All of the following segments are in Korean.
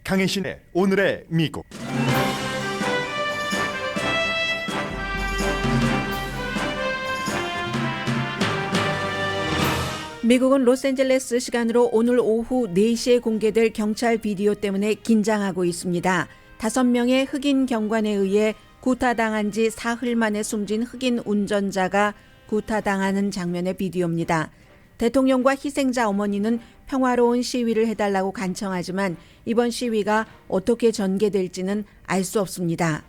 강혜신의 오늘의 미국. 미국은 로스앤젤레스 시간으로 오늘 오후 4시에 공개될 경찰 비디오 때문에 긴장하고 있습니다. 5명의 흑인 경관에 의해 구타당한 지 사흘 만에 숨진 흑인 운전자가 구타당하는 장면의 비디오입니다. 대통령과 희생자 어머니는 평화로운 시위를 해달라고 간청하지만 이번 시위가 어떻게 전개될지는 알 수 없습니다.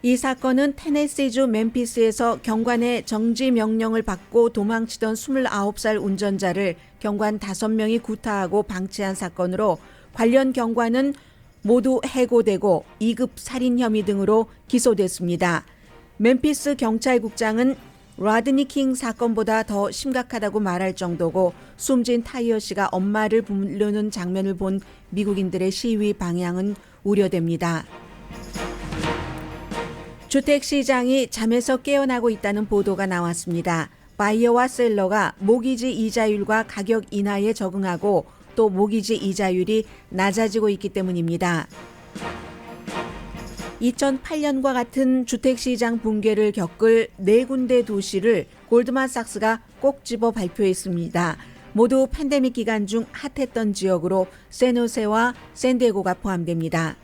이 사건은 테네시주 멤피스에서 경관의 정지 명령을 받고 도망치던 29살 운전자를 경관 5명이 구타하고 방치한 사건으로 관련 경관은 모두 해고되고 2급 살인 혐의 등으로 기소됐습니다. 멤피스 경찰국장은 라드니 킹 사건보다 더 심각하다고 말할 정도고 숨진 타이어 씨가 엄마를 부르는 장면을 본 미국인들의 시위 방향은 우려됩니다. 주택시장이 잠에서 깨어나고 있다는 보도가 나왔습니다. 바이어와 셀러가 모기지 이자율과 가격 인하에 적응하고 또 모기지 이자율이 낮아지고 있기 때문입니다. 2008년과 같은 주택시장 붕괴를 겪을 4군데 도시를 골드만삭스가 꼭 집어 발표했습니다. 모두 팬데믹 기간 중 핫했던 지역으로 샌호세와 샌디에고가 포함됩니다.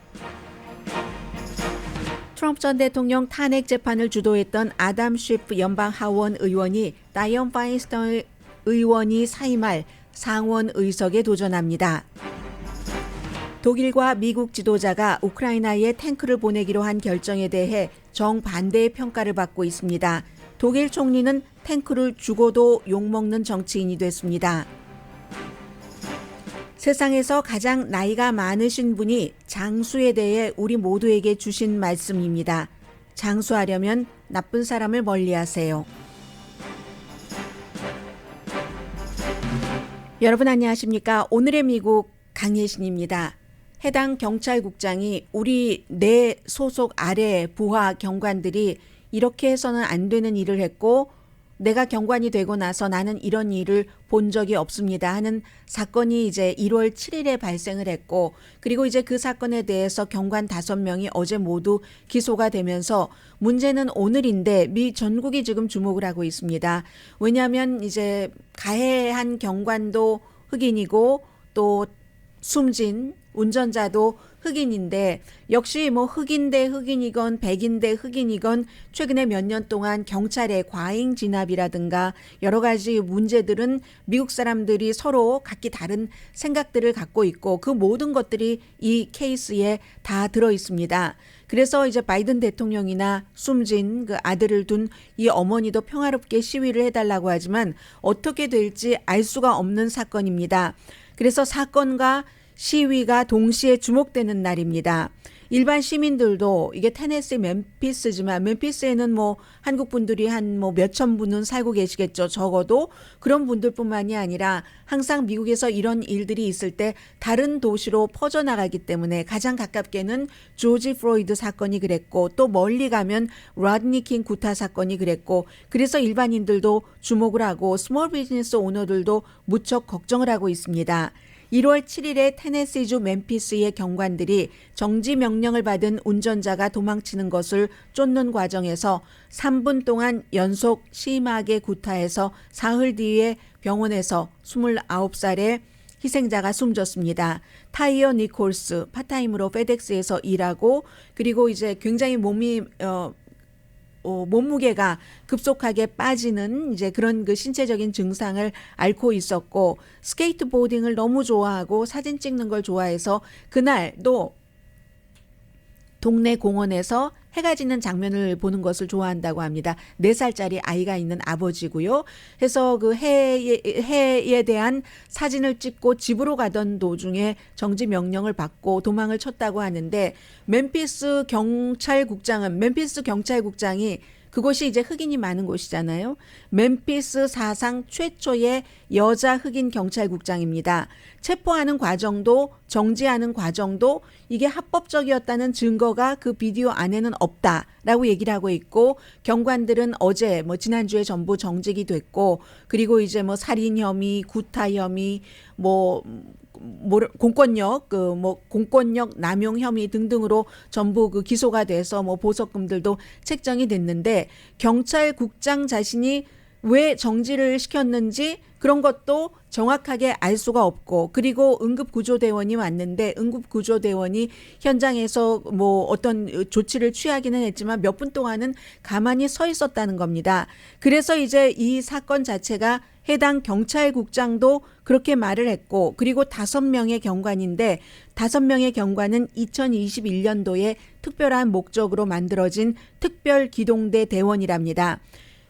트럼프 전 대통령 탄핵 재판을 주도했던 아담 쉬프 연방 하원 의원이 다이언 파인스타인 의원이 사임할 상원 의석에 도전합니다. 독일과 미국 지도자가 우크라이나에 탱크를 보내기로 한 결정에 대해 정반대의 평가를 받고 있습니다. 독일 총리는 탱크를 주고도 욕먹는 정치인이 됐습니다. 세상에서 가장 나이가 많으신 분이 장수에 대해 우리 모두에게 주신 말씀입니다. 장수하려면 나쁜 사람을 멀리하세요. 여러분 안녕하십니까? 오늘의 미국 강예신입니다. 해당 경찰국장이 우리 내 소속 아래 부하 경관들이 이렇게 해서는 안 되는 일을 했고 내가 경관이 되고 나서 나는 이런 일을 본 적이 없습니다 하는 사건이 이제 1월 7일에 발생을 했고 그리고 이제 그 사건에 대해서 경관 5명이 어제 모두 기소가 되면서 문제는 오늘인데 미 전국이 지금 주목을 하고 있습니다. 왜냐하면 이제 가해한 경관도 흑인이고 또 숨진 운전자도 흑인인데 역시 뭐 흑인 대 흑인이건 백인 대 흑인이건 최근에 몇 년 동안 경찰의 과잉 진압이라든가 여러 가지 문제들은 미국 사람들이 서로 각기 다른 생각들을 갖고 있고 그 모든 것들이 이 케이스에 다 들어 있습니다. 그래서 이제 바이든 대통령이나 숨진 그 아들을 둔 이 어머니도 평화롭게 시위를 해달라고 하지만 어떻게 될지 알 수가 없는 사건입니다. 그래서 사건과 시위가 동시에 주목되는 날입니다. 일반 시민들도 이게 테네시 멤피스지만 멤피스에는 뭐 한국 분들이 한 뭐 몇천 분은 살고 계시겠죠. 적어도 그런 분들뿐만이 아니라 항상 미국에서 이런 일들이 있을 때 다른 도시로 퍼져나가기 때문에 가장 가깝게는 조지 플로이드 사건이 그랬고 또 멀리 가면 라드니 킹 구타 사건이 그랬고 그래서 일반인들도 주목을 하고 스몰 비즈니스 오너들도 무척 걱정을 하고 있습니다. 1월 7일에 테네시주 멤피스의 경관들이 정지 명령을 받은 운전자가 도망치는 것을 쫓는 과정에서 3분 동안 연속 심하게 구타해서 사흘 뒤에 병원에서 29살의 희생자가 숨졌습니다. 타이어 니콜스 파타임으로 페덱스에서 일하고 그리고 이제 굉장히 몸무게가 급속하게 빠지는 이제 그런 그 신체적인 증상을 앓고 있었고 스케이트보딩을 너무 좋아하고 사진 찍는 걸 좋아해서 그날도 동네 공원에서 해가 지는 장면을 보는 것을 좋아한다고 합니다. 4살짜리 아이가 있는 아버지고요. 해서 그 해에 대한 사진을 찍고 집으로 가던 도중에 정지 명령을 받고 도망을 쳤다고 하는데 멤피스 경찰국장이 그곳이 이제 흑인이 많은 곳이잖아요. 멤피스 사상 최초의 여자 흑인 경찰국장입니다. 체포하는 과정도 정지하는 과정도 이게 합법적이었다는 증거가 그 비디오 안에는 없다라고 얘기를 하고 있고 경관들은 어제 지난주에 전부 정직이 됐고 그리고 이제 살인 혐의, 구타 혐의, 공권력 공권력 남용 혐의 등등으로 전부 그 기소가 돼서 뭐 보석금들도 책정이 됐는데 경찰국장 자신이 왜 정지를 시켰는지 그런 것도 정확하게 알 수가 없고 그리고 응급구조대원이 왔는데 응급구조대원이 현장에서 뭐 어떤 조치를 취하기는 했지만 몇 분 동안은 가만히 서 있었다는 겁니다. 그래서 이제 이 사건 자체가 해당 경찰국장도 그렇게 말을 했고 그리고 5명의 경관인데 5명의 경관은 2021년도에 특별한 목적으로 만들어진 특별기동대 대원이랍니다.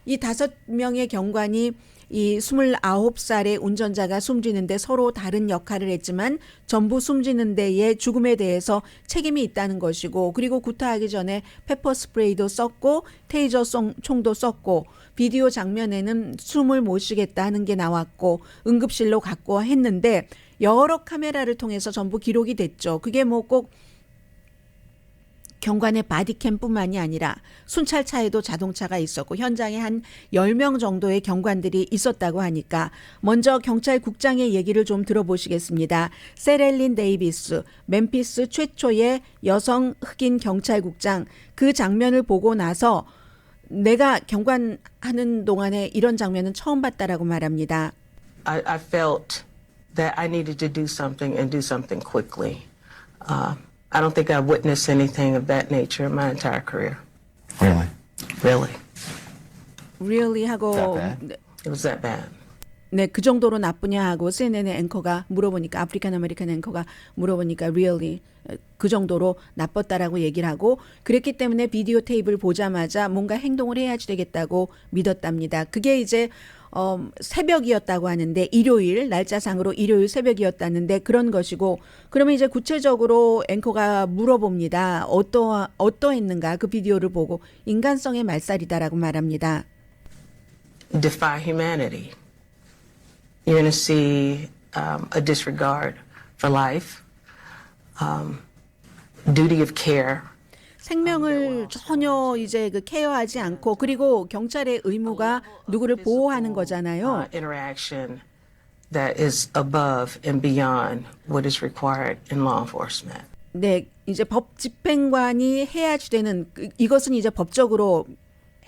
이 5명의 경관이 이 29살의 운전자가 숨지는데 서로 다른 역할을 했지만 전부 숨지는 데에 죽음에 대해서 책임이 있다는 것이고 그리고 구타하기 전에 페퍼 스프레이도 썼고 테이저 총도 썼고 비디오 장면에는 숨을 못 쉬겠다 하는 게 나왔고 응급실로 갔고 했는데 여러 카메라를 통해서 전부 기록이 됐죠. 그게 뭐 꼭 경관의 바디캠뿐만이 아니라 순찰차에도 자동차가 있었고 현장에 한 10명 정도의 경관들이 있었다고 하니까 먼저 경찰국장의 얘기를 좀 들어보시겠습니다. 세렐린 데이비스, 멤피스 최초의 여성 흑인 경찰국장 그 장면을 보고 나서 내가 경관하는 동안에 이런 장면은 처음 봤다라고 말합니다. I felt that I needed to do something and do something quickly. I don't think I've witnessed anything of that nature in my entire career. Really? Really. Really 하고 That bad? It was that bad. 네, 그 정도로 나쁘냐 하고 CNN의 앵커가 물어보니까 아프리칸 아메리칸 앵커가 물어보니까 really 그 정도로 나빴다라고 얘기를 하고 그랬기 때문에 비디오 테이프를 보자마자 뭔가 행동을 해야지 되겠다고 믿었답니다. 그게 이제 새벽이었다고 하는데 일요일 날짜상으로 일요일 새벽이었다는데 그런 것이고 그러면 이제 구체적으로 앵커가 물어봅니다. 어떠했는가 그 비디오를 보고 인간성의 말살이다라고 말합니다. Defy humanity. You're going to see a disregard for life, duty of care. 생명을 전혀 이제 그 케어하지 않고 그리고 경찰의 의무가 누구를 보호하는 거잖아요. Interaction that is above and beyond what is required in law enforcement. 네, 이제 법 집행관이 해야지 되는 이것은 이제 법적으로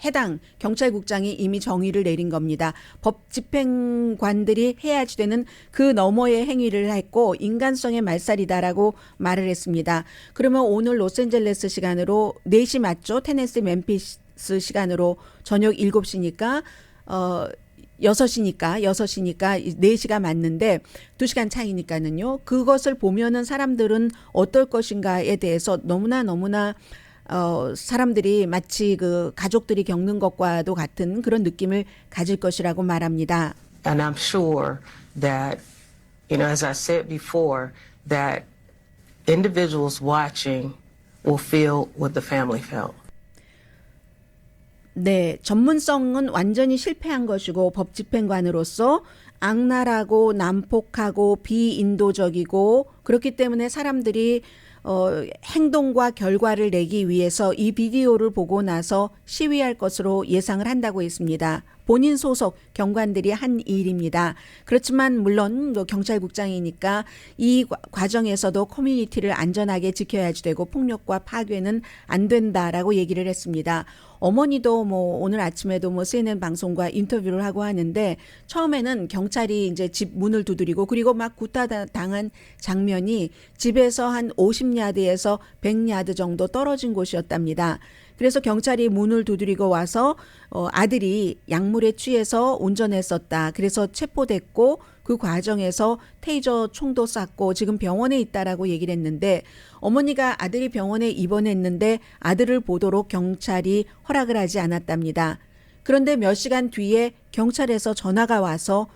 해당 경찰국장이 이미 정의를 내린 겁니다. 법 집행관들이 해야지 되는 그 너머의 행위를 했고 인간성의 말살이다라고 말을 했습니다. 그러면 오늘 로스앤젤레스 시간으로 4시 맞죠? 테네시 멤피스 시간으로 저녁 7시니까 6시니까 4시가 맞는데 2시간 차이니까는요. 그것을 보면은 사람들은 어떨 것인가에 대해서 너무나 사람들이 마치 그 가족들이 겪는 것과도 같은 그런 느낌을 가질 것이라고 말합니다. And I'm sure that, as I said before, that individuals watching will feel what the family felt. 네, 전문성은 완전히 실패한 것이고 법 집행관으로서 악랄하고 난폭하고 비인도적이고 그렇기 때문에 사람들이 행동과 결과를 내기 위해서 이 비디오를 보고 나서 시위할 것으로 예상을 한다고 했습니다. 본인 소속 경관들이 한 일입니다. 그렇지만 물론 경찰국장이니까 이 과정에서도 커뮤니티를 안전하게 지켜야지 되고 폭력과 파괴는 안 된다라고 얘기를 했습니다. 어머니도 뭐 오늘 아침에도 뭐 CNN 방송과 인터뷰를 하고 하는데 처음에는 경찰이 이제 집 문을 두드리고 그리고 막 구타당한 장면이 집에서 한 50야드에서 100야드 정도 떨어진 곳이었답니다. 그래서 경찰이 문을 두드리고 와서 아들이 약물에 취해서 운전했었다. 그래서 체포됐고 그 과정에서 테이저 총도 쐈고 지금 병원에 있다라고 얘기를 했는데 어머니가 아들이 병원에 입원했는데 아들을 보도록 경찰이 허락을 하지 않았답니다. 그런데 몇 시간 뒤에 경찰에서 전화가 와서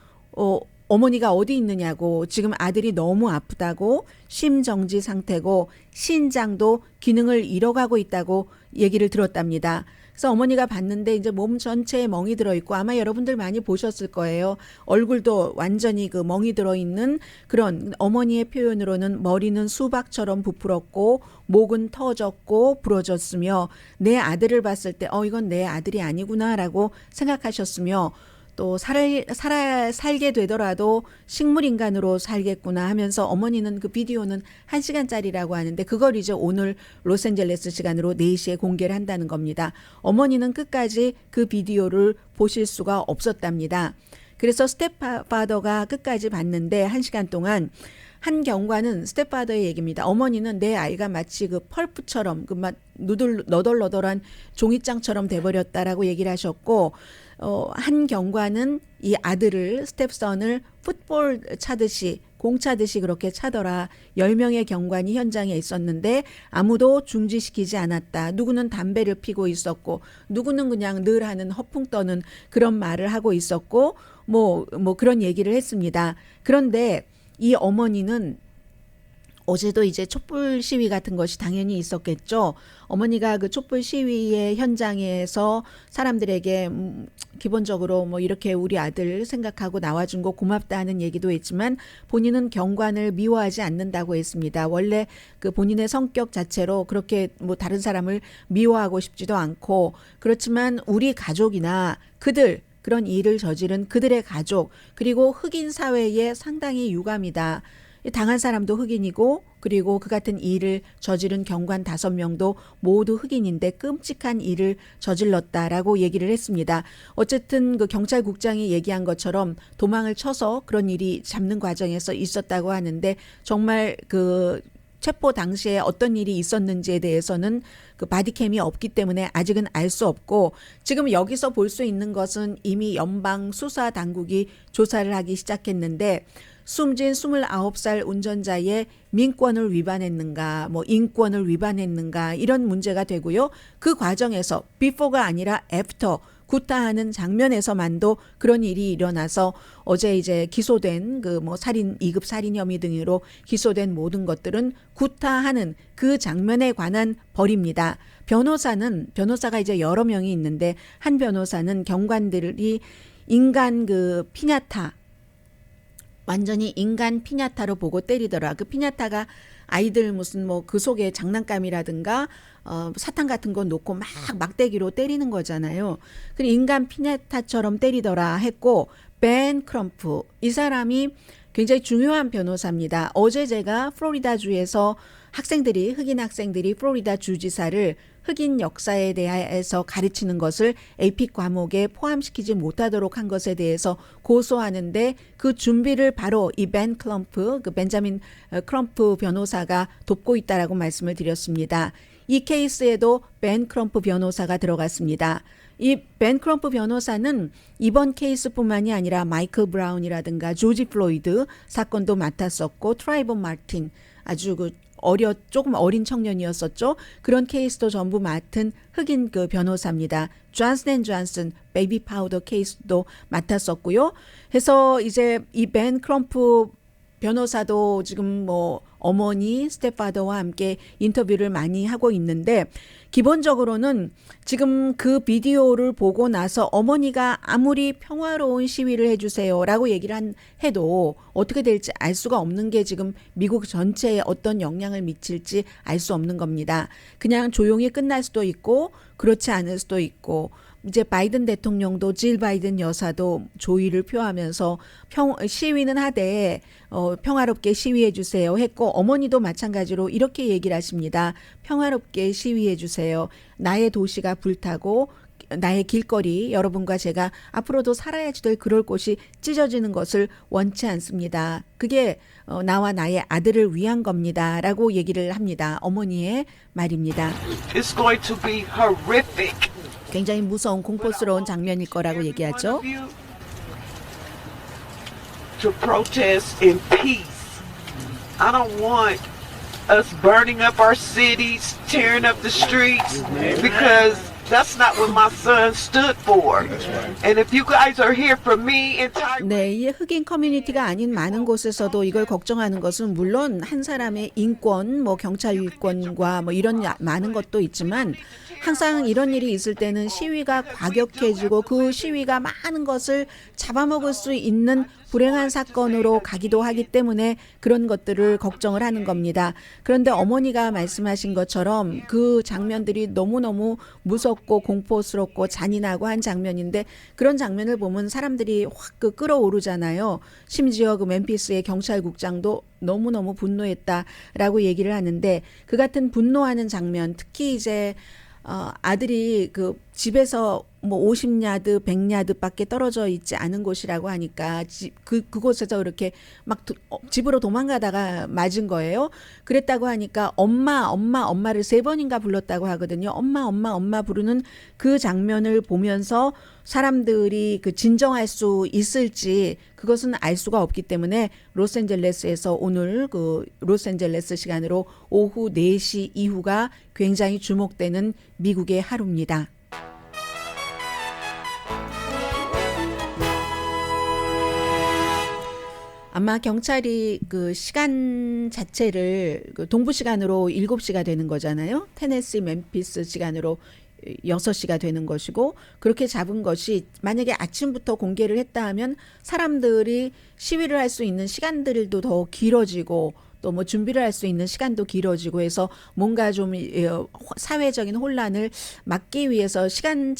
어머니가 어디 있느냐고 지금 아들이 너무 아프다고 심정지 상태고 신장도 기능을 잃어가고 있다고 얘기를 들었답니다. 그래서 어머니가 봤는데 이제 몸 전체에 멍이 들어있고 아마 여러분들 많이 보셨을 거예요. 얼굴도 완전히 그 멍이 들어있는 그런 어머니의 표현으로는 머리는 수박처럼 부풀었고 목은 터졌고 부러졌으며 내 아들을 봤을 때 이건 내 아들이 아니구나라고 생각하셨으며 또 살게 되더라도 식물인간으로 살겠구나 하면서 어머니는 그 비디오는 1시간짜리라고 하는데 그걸 이제 오늘 로스앤젤레스 시간으로 4시에 공개를 한다는 겁니다. 어머니는 끝까지 그 비디오를 보실 수가 없었답니다. 그래서 스텝파더가 끝까지 봤는데 1시간 동안 한 경관은 스텝파더의 얘기입니다. 어머니는 내 아이가 마치 그 펄프처럼 그 막 너덜너덜한 종이장처럼 돼버렸다라고 얘기를 하셨고 한 경관은 이 아들을 스텝선을 풋볼 차듯이 공 차듯이 그렇게 차더라. 10명의 경관이 현장에 있었는데 아무도 중지시키지 않았다. 누구는 담배를 피고 있었고 누구는 그냥 늘 하는 허풍 떠는 그런 말을 하고 있었고 뭐 그런 얘기를 했습니다. 그런데 이 어머니는 어제도 이제 촛불 시위 같은 것이 당연히 있었겠죠. 어머니가 그 촛불 시위의 현장에서 사람들에게 기본적으로 뭐 이렇게 우리 아들 생각하고 나와준 거 고맙다 하는 얘기도 했지만 본인은 경관을 미워하지 않는다고 했습니다. 원래 그 본인의 성격 자체로 그렇게 뭐 다른 사람을 미워하고 싶지도 않고 그렇지만 우리 가족이나 그런 일을 저지른 그들의 가족 그리고 흑인 사회에 상당히 유감이다. 당한 사람도 흑인이고 그리고 그 같은 일을 저지른 경관 5명도 모두 흑인인데 끔찍한 일을 저질렀다라고 얘기를 했습니다. 어쨌든 그 경찰국장이 얘기한 것처럼 도망을 쳐서 그런 일이 잡는 과정에서 있었다고 하는데 정말 그 체포 당시에 어떤 일이 있었는지에 대해서는 그 바디캠이 없기 때문에 아직은 알 수 없고 지금 여기서 볼 수 있는 것은 이미 연방 수사 당국이 조사를 하기 시작했는데 숨진 29살 운전자의 민권을 위반했는가, 뭐 인권을 위반했는가 이런 문제가 되고요. 그 과정에서 before가 아니라 after 구타하는 장면에서만도 그런 일이 일어나서 어제 이제 기소된 그 뭐 살인 2급 살인 혐의 등으로 기소된 모든 것들은 구타하는 그 장면에 관한 벌입니다. 변호사가 이제 여러 명이 있는데 한 변호사는 경관들이 인간 그 피냐타 완전히 인간 피냐타로 보고 때리더라. 그 피냐타가 아이들 무슨 뭐 그 속에 장난감이라든가 사탕 같은 거 놓고 막 막대기로 때리는 거잖아요. 그리고 인간 피냐타처럼 때리더라 했고 벤 크럼프 이 사람이 굉장히 중요한 변호사입니다. 어제 제가 플로리다주에서 흑인 학생들이 플로리다 주지사를 흑인 역사에 대해서 가르치는 것을 AP 과목에 포함시키지 못하도록 한 것에 대해서 고소하는데 그 준비를 바로 이 벤자민 크럼프 변호사가 돕고 있다라고 말씀을 드렸습니다. 이 케이스에도 벤 크럼프 변호사가 들어갔습니다. 이 벤 크럼프 변호사는 이번 케이스뿐만이 아니라 마이클 브라운이라든가 조지 플로이드 사건도 맡았었고 트라이본 마틴 아주 조금 어린 청년이었었죠. 그런 케이스도 전부 맡은 흑인 그 변호사입니다. 존슨 베이비 파우더 케이스도 맡았었고요. 해서 이제 이 벤 크럼프 변호사도 지금 뭐 어머니 스텝파더와 함께 인터뷰를 많이 하고 있는데 기본적으로는 지금 그 비디오를 보고 나서 어머니가 아무리 평화로운 시위를 해주세요라고 얘기를 해도 어떻게 될지 알 수가 없는 게 지금 미국 전체에 어떤 영향을 미칠지 알 수 없는 겁니다. 그냥 조용히 끝날 수도 있고 그렇지 않을 수도 있고 이제 바이든 대통령도 질 바이든 여사도 조의를 표하면서 시위는 하되 평화롭게 시위해 주세요 했고 어머니도 마찬가지로 이렇게 얘기를 하십니다. 평화롭게 시위해 주세요. 나의 도시가 불타고 나의 길거리 여러분과 제가 앞으로도 살아야지 될 그럴 곳이 찢어지는 것을 원치 않습니다. 그게 나와 나의 아들을 위한 겁니다. 라고 얘기를 합니다. 어머니의 말입니다. It's going to be horrific. 굉장히 무서운 공포스러운 장면일 거라고 얘기하죠. To protest in peace. I don't want us burning up our cities, tearing up the streets, because that's not what my son stood for. And if you guys are here for me entirely. 네, 이 흑인 커뮤니티가 아닌 많은 곳에서도 이걸 걱정하는 것은 물론 한 사람의 인권, 뭐 경찰 일권과 뭐 이런 많은 것도 있지만 항상 이런 일이 있을 때는 시위가 과격해지고 그 시위가 많은 것을 잡아먹을 수 있는 불행한 사건으로 가기도 하기 때문에 그런 것들을 걱정을 하는 겁니다. 그런데 어머니가 말씀하신 것처럼 그 장면들이 너무너무 무섭고 공포스럽고 잔인하고 한 장면인데 그런 장면을 보면 사람들이 확 끌어오르잖아요. 심지어 그 멤피스의 경찰국장도 너무너무 분노했다라고 얘기를 하는데 그 같은 분노하는 장면, 특히 이제 아들이 그 집에서 뭐 50야드, 100야드밖에 떨어져 있지 않은 곳이라고 하니까 그곳에서 이렇게 막 집으로 도망가다가 맞은 거예요. 그랬다고 하니까 엄마를 3번인가 불렀다고 하거든요. 엄마 부르는 그 장면을 보면서 사람들이 그 진정할 수 있을지 그것은 알 수가 없기 때문에 로스앤젤레스에서 오늘 그 로스앤젤레스 시간으로 오후 4시 이후가 굉장히 주목되는 미국의 하루입니다. 아마 경찰이 그 시간 자체를 그 동부 시간으로 7시가 되는 거잖아요. 테네시 멤피스 시간으로 6시가 되는 것이고 그렇게 잡은 것이 만약에 아침부터 공개를 했다 하면 사람들이 시위를 할 수 있는 시간들도 더 길어지고 또 뭐 준비를 할 수 있는 시간도 길어지고 해서 뭔가 좀 사회적인 혼란을 막기 위해서 시간을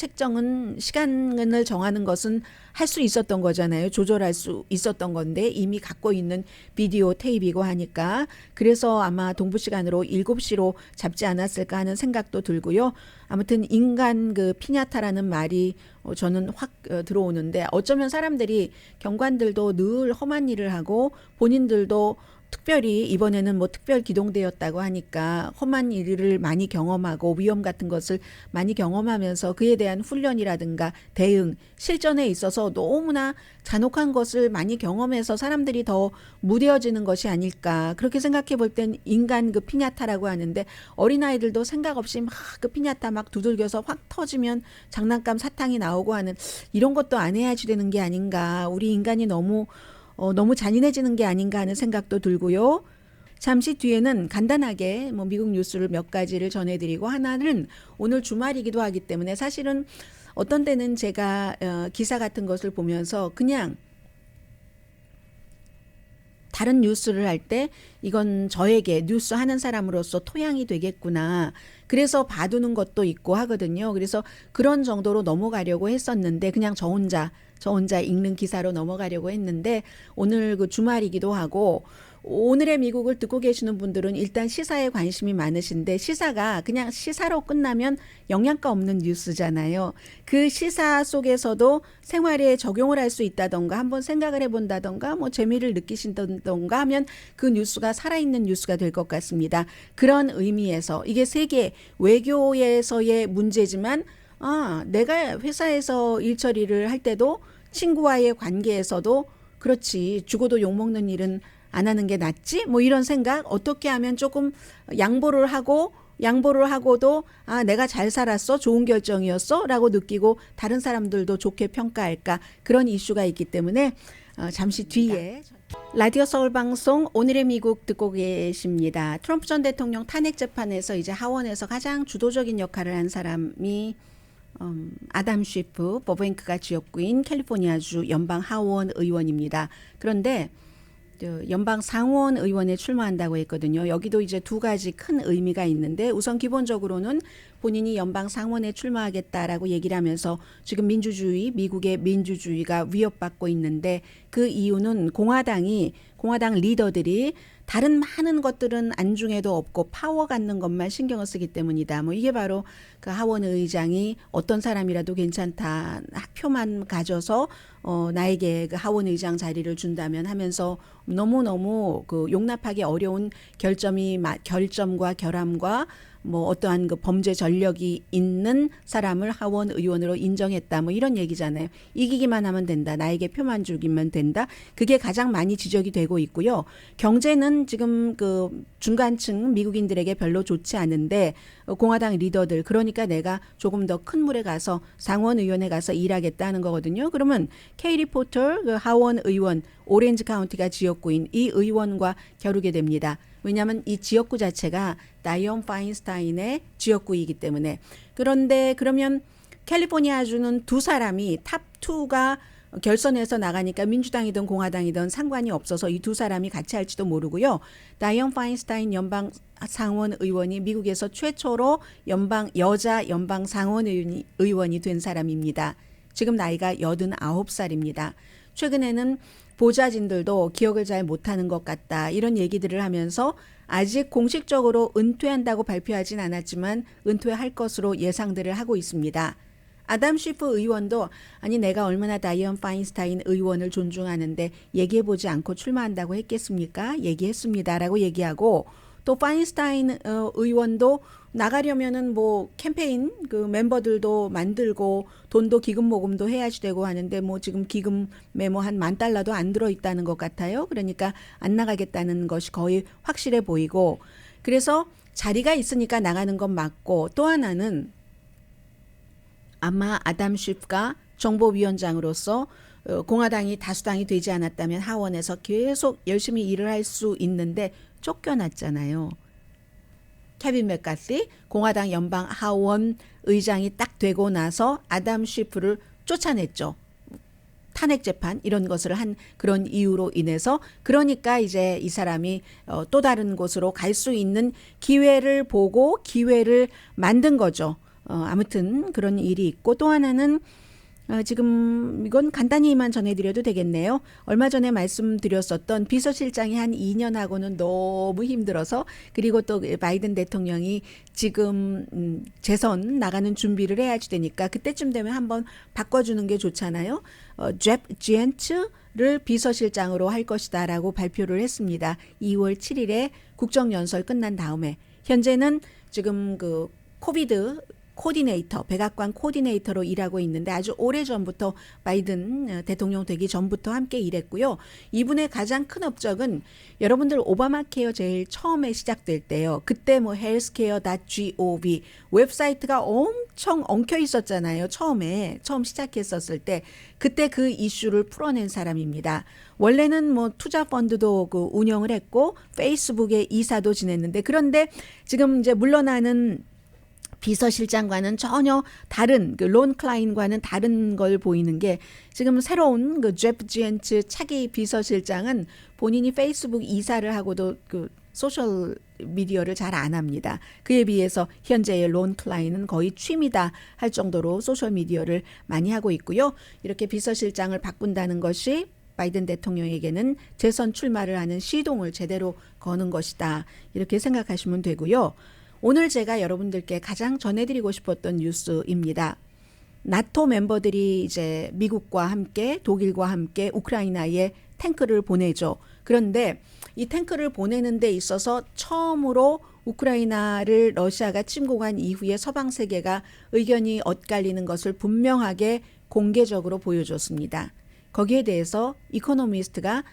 정하는 것은 할 수 있었던 거잖아요. 조절할 수 있었던 건데 이미 갖고 있는 비디오 테이프이고 하니까 그래서 아마 동부 시간으로 7시로 잡지 않았을까 하는 생각도 들고요. 아무튼 인간 그 피냐타라는 말이 저는 확 들어오는데 어쩌면 사람들이 경관들도 늘 험한 일을 하고 본인들도 특별히 이번에는 뭐 특별 기동대였다고 하니까 험한 일을 많이 경험하고 위험 같은 것을 많이 경험하면서 그에 대한 훈련이라든가 대응, 실전에 있어서 너무나 잔혹한 것을 많이 경험해서 사람들이 더 무뎌지는 것이 아닐까 그렇게 생각해 볼 땐 인간 그 피냐타라고 하는데 어린아이들도 생각 없이 막 그 피냐타 막 두들겨서 확 터지면 장난감 사탕이 나오고 하는 이런 것도 안 해야지 되는 게 아닌가 우리 인간이 너무 잔인해지는 게 아닌가 하는 생각도 들고요. 잠시 뒤에는 간단하게 뭐 미국 뉴스를 몇 가지를 전해드리고 하나는 오늘 주말이기도 하기 때문에 사실은 어떤 때는 제가 기사 같은 것을 보면서 그냥 다른 뉴스를 할 때 이건 저에게 뉴스 하는 사람으로서 토양이 되겠구나. 그래서 봐두는 것도 있고 하거든요. 그래서 그런 정도로 넘어가려고 했었는데 그냥 저 혼자 읽는 기사로 넘어가려고 했는데 오늘 그 주말이기도 하고 오늘의 미국을 듣고 계시는 분들은 일단 시사에 관심이 많으신데 시사가 그냥 시사로 끝나면 영양가 없는 뉴스잖아요. 그 시사 속에서도 생활에 적용을 할 수 있다던가 한번 생각을 해본다던가 뭐 재미를 느끼신다던가 하면 그 뉴스가 살아있는 뉴스가 될 것 같습니다. 그런 의미에서 이게 세계 외교에서의 문제지만 내가 회사에서 일 처리를 할 때도 친구와의 관계에서도 그렇지 죽어도 욕먹는 일은 안 하는 게 낫지? 뭐 이런 생각 어떻게 하면 조금 양보를 하고도 내가 잘 살았어 좋은 결정이었어 라고 느끼고 다른 사람들도 좋게 평가할까 그런 이슈가 있기 때문에 잠시 뒤에 라디오 서울 방송 오늘의 미국 듣고 계십니다. 트럼프 전 대통령 탄핵 재판에서 이제 하원에서 가장 주도적인 역할을 한 사람이 아담 쉬프 버뱅크가 지역구인 캘리포니아주 연방 하원 의원입니다. 그런데 연방 상원 의원에 출마한다고 했거든요. 여기도 이제 두 가지 큰 의미가 있는데 우선 기본적으로는 본인이 연방 상원에 출마하겠다라고 얘기를 하면서 지금 미국의 민주주의가 위협받고 있는데 그 이유는 공화당 리더들이 다른 많은 것들은 안중에도 없고 파워 갖는 것만 신경을 쓰기 때문이다. 뭐 이게 바로 그 하원 의장이 어떤 사람이라도 괜찮다. 표만 가져서 나에게 그 하원 의장 자리를 준다면 하면서 너무너무 그 용납하기 어려운 결점과 결함과 뭐 어떠한 그 범죄 전력이 있는 사람을 하원 의원으로 인정했다. 뭐 이런 얘기잖아요. 이기기만 하면 된다. 나에게 표만 주기만 된다. 그게 가장 많이 지적이 되고 있고요. 경제는 지금 그 중간층 미국인들에게 별로 좋지 않은데 공화당 리더들 그러니까 내가 조금 더 큰 물에 가서 상원 의원에 가서 일하겠다는 거거든요. 그러면 케이리 포터 그 하원 의원 오렌지 카운티가 지역구인 이 의원과 겨루게 됩니다. 왜냐하면 이 지역구 자체가 다이언 파인스타인의 지역구이기 때문에. 그런데 그러면 캘리포니아주는 두 사람이 탑 2가 결선에서 나가니까 민주당이든 공화당이든 상관이 없어서 이 두 사람이 같이 할지도 모르고요. 다이언 파인스타인 연방 상원 의원이 미국에서 최초로 여자 연방 상원 의원이 된 사람입니다. 지금 나이가 89살입니다. 최근에는 보좌진들도 기억을 잘 못하는 것 같다, 이런 얘기들을 하면서 아직 공식적으로 은퇴한다고 발표하진 않았지만 은퇴할 것으로 예상들을 하고 있습니다. 아담 쉬프 의원도 아니 내가 얼마나 다이언 파인스타인 의원을 존중하는데 얘기해보지 않고 출마한다고 했겠습니까? 얘기했습니다라고 얘기하고, 또 파인스타인 의원도 나가려면은 뭐 캠페인 그 멤버들도 만들고 돈도 기금 모금도 해야지 되고 하는데 뭐 지금 기금에 뭐 한 $10,000도 안 들어 있다는 것 같아요. 그러니까 안 나가겠다는 것이 거의 확실해 보이고, 그래서 자리가 있으니까 나가는 건 맞고, 또 하나는 아마 아담 쉬프가 정보위원장으로서 공화당이 다수당이 되지 않았다면 하원에서 계속 열심히 일을 할 수 있는데 쫓겨났잖아요. 케빈 맥카시 공화당 연방 하원 의장이 딱 되고 나서 아담 쉬프를 쫓아냈죠. 탄핵 재판 이런 것을 한 그런 이유로 인해서, 그러니까 이제 이 사람이 또 다른 곳으로 갈 수 있는 기회를 보고 기회를 만든 거죠. 아무튼 그런 일이 있고, 또 하나는 지금 이건 간단히만 전해드려도 되겠네요. 얼마 전에 말씀드렸었던 비서실장이 한 2년 하고는 너무 힘들어서, 그리고 또 바이든 대통령이 지금 재선 나가는 준비를 해야지 되니까 그때쯤 되면 한번 바꿔주는 게 좋잖아요. 제프 지엔츠를 비서실장으로 할 것이다라고 발표를 했습니다. 2월 7일에 국정연설 끝난 다음에, 현재는 지금 그 코비드 코디네이터, 백악관 코디네이터로 일하고 있는데 아주 오래전부터 바이든 대통령 되기 전부터 함께 일했고요. 이분의 가장 큰 업적은 여러분들 오바마 케어 제일 처음에 시작될 때요. 그때 뭐 healthcare.gov 웹사이트가 엄청 엉켜 있었잖아요. 처음 시작했었을 때 그때 그 이슈를 풀어낸 사람입니다. 원래는 뭐 투자 펀드도 그 운영을 했고 페이스북의 이사도 지냈는데, 그런데 지금 이제 물러나는 비서실장과는 전혀 다른, 그 론 클라인과는 다른 걸 보이는 게, 지금 새로운 그 제프 지엔츠 차기 비서실장은 본인이 페이스북 이사를 하고도 그 소셜 미디어를 잘 안 합니다. 그에 비해서 현재의 론 클라인은 거의 취미다 할 정도로 소셜 미디어를 많이 하고 있고요. 이렇게 비서실장을 바꾼다는 것이 바이든 대통령에게는 재선 출마를 하는 시동을 제대로 거는 것이다, 이렇게 생각하시면 되고요. 오늘 제가 여러분들께 가장 전해드리고 싶었던 뉴스입니다. 나토 멤버들이 이제 미국과 함께 독일과 함께 우크라이나에 탱크를 보내죠. 그런데 이 탱크를 보내는 데 있어서 처음으로 우크라이나를 러시아가 침공한 이후에 서방 세계가 의견이 엇갈리는 것을 분명하게 공개적으로 보여줬습니다. 거기에 대해서 이코노미스트가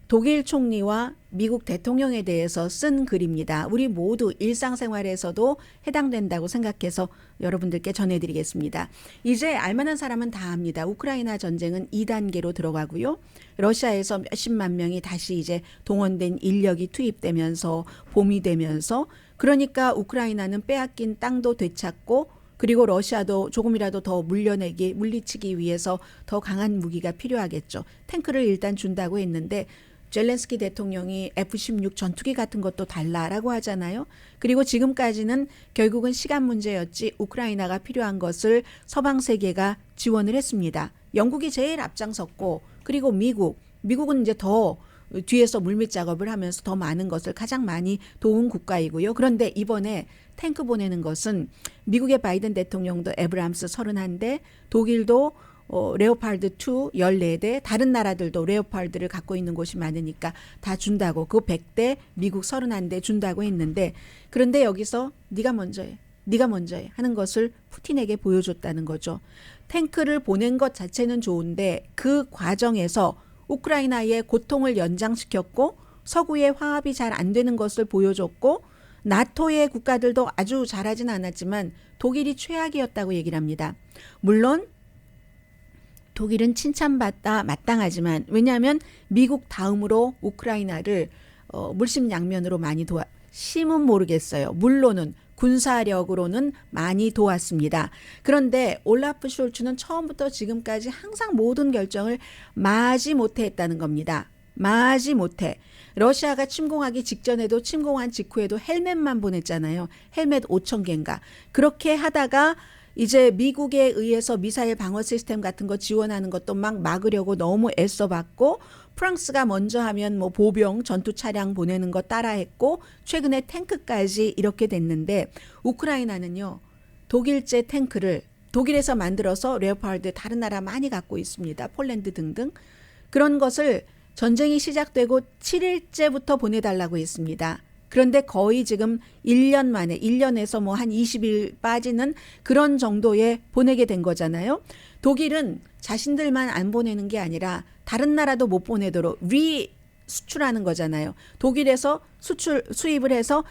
독일 총리와 미국 대통령에 대해서 쓴 글입니다. 우리 모두 일상생활에서도 해당된다고 생각해서 여러분들께 전해드리겠습니다. 이제 알만한 사람은 다 압니다. 우크라이나 전쟁은 2단계로 들어가고요. 러시아에서 몇십만 명이 다시 이제 동원된 인력이 투입되면서 봄이 되면서, 그러니까 우크라이나는 빼앗긴 땅도 되찾고, 그리고 러시아도 조금이라도 더 물리치기 위해서 더 강한 무기가 필요하겠죠. 탱크를 일단 준다고 했는데 젤렌스키 대통령이 F-16 전투기 같은 것도 달라라고 하잖아요. 그리고 지금까지는 결국은 시간 문제였지 우크라이나가 필요한 것을 서방 세계가 지원을 했습니다. 영국이 제일 앞장섰고, 그리고 미국은 이제 더 뒤에서 물밑 작업을 하면서 더 많은 것을 가장 많이 도운 국가이고요. 그런데 이번에 탱크 보내는 것은 미국의 바이든 대통령도 에브람스 31대, 독일도 레오파드 2 14대, 다른 나라들도 레오파드를 갖고 있는 곳이 많으니까 다 준다고, 그 100대 미국 31대 준다고 했는데, 그런데 여기서 네가 먼저 해 하는 것을 푸틴에게 보여줬다는 거죠. 탱크를 보낸 것 자체는 좋은데 그 과정에서 우크라이나의 고통을 연장시켰고, 서구의 화합이 잘 안 되는 것을 보여줬고, 나토의 국가들도 아주 잘하진 않았지만 독일이 최악이었다고 얘기를 합니다. 물론 독일은 칭찬받다 마땅하지만, 왜냐하면 미국 다음으로 우크라이나를 물심양면으로 많이 심은 모르겠어요. 물론은 군사력으로는 많이 도왔습니다. 그런데 올라프 숄츠는 처음부터 지금까지 항상 모든 결정을 마지못해 했다는 겁니다. 마지못해. 러시아가 침공하기 직전에도 침공한 직후에도 헬멧만 보냈잖아요. 헬멧 5천 개인가. 그렇게 하다가 이제 미국에 의해서 미사일 방어 시스템 같은 거 지원하는 것도 막 막으려고 너무 애써봤고, 프랑스가 먼저 하면 뭐 보병 전투 차량 보내는 거 따라했고, 최근에 탱크까지 이렇게 됐는데, 우크라이나는요 독일제 탱크를 독일에서 만들어서 레오파르드 다른 나라 많이 갖고 있습니다. 폴란드 등등. 그런 것을 전쟁이 시작되고 7일째부터 보내달라고 했습니다. 그런데 거의 지금 1년 만에 1년에서 뭐 한 20일 빠지는 그런 정도에 보내게 된 거잖아요. 독일은 자신들만 안 보내는 게 아니라 다른 나라도 못 보내도록 수출하는 거잖아요. 독일에서 수입을 해서